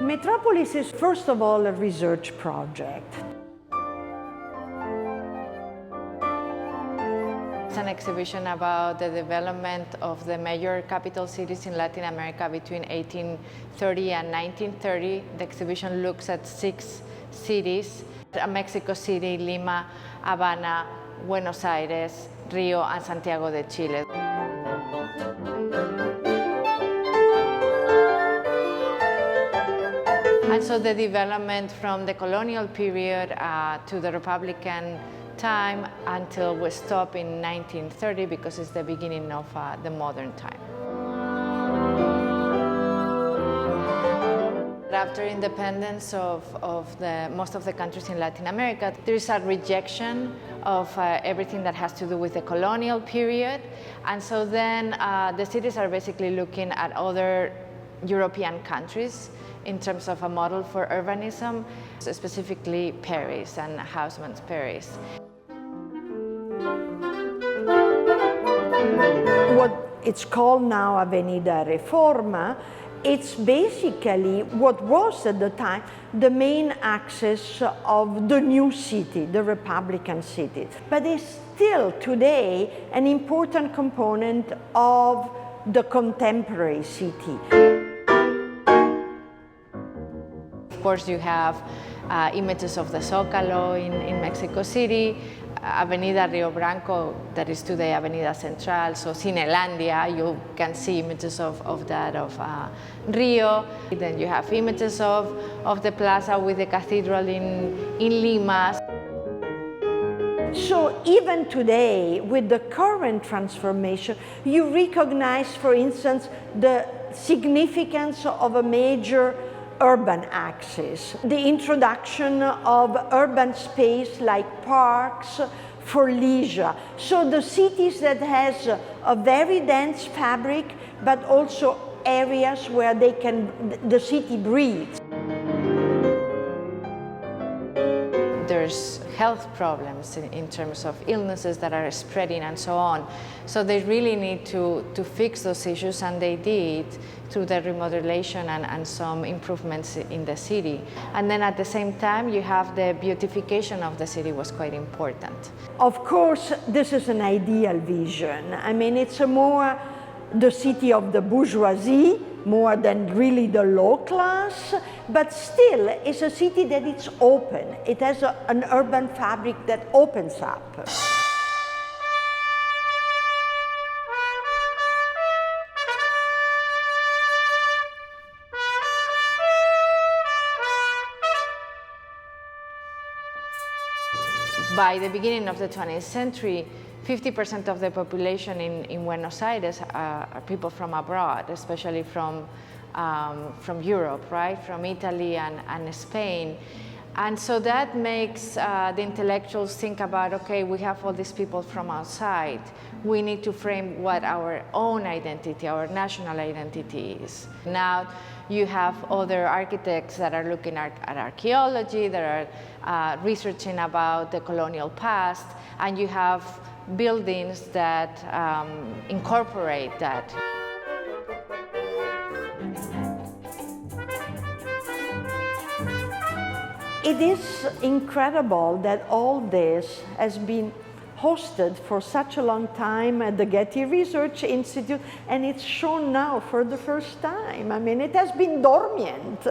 Metropolis is first of all a research project. It's an exhibition about the development of the major capital cities in Latin America between 1830 and 1930. The exhibition looks at 6 cities: Mexico City, Lima, Havana, Buenos Aires, Rio, and Santiago de Chile. And so the development from the colonial period to the Republican time until we stop in 1930, because it's the beginning of the modern time. After independence of most of the countries in Latin America, there is a rejection of everything that has to do with the colonial period. And so then the cities are basically looking at other European countries in terms of a model for urbanism, specifically Paris and Haussmann's Paris. What it's called now Avenida Reforma, it's basically what was at the time the main axis of the new city, the Republican city. But it's still today an important component of the contemporary city. Of course, you have images of the Zócalo in Mexico City, Avenida Rio Branco, that is today Avenida Central, so Cinelandia, you can see images of that of Rio. Then you have images of the plaza with the cathedral in Lima. So even today, with the current transformation, you recognize, for instance, the significance of a major urban axis, the introduction of urban space like parks for leisure. So the cities that has a very dense fabric, but also areas where the city breathes. There's health problems in terms of illnesses that are spreading and so on. So they really need to fix those issues, and they did through the remodelation and some improvements in the city. And then at the same time, you have the beautification of the city was quite important. Of course, this is an ideal vision. I mean, it's more the city of the bourgeoisie, more than really the low class, but still it's a city that it's open. It has an urban fabric that opens up. By the beginning of the 20th century, 50% of the population in Buenos Aires are people from abroad, especially from Europe, right? From Italy and Spain. And so that makes the intellectuals think about, okay, we have all these people from outside. We need to frame what our own identity, our national identity is. Now you have other architects that are looking at archaeology, that are researching about the colonial past, and you have buildings that incorporate that. It is incredible that all this has been hosted for such a long time at the Getty Research Institute, and it's shown now for the first time. I mean, it has been dormant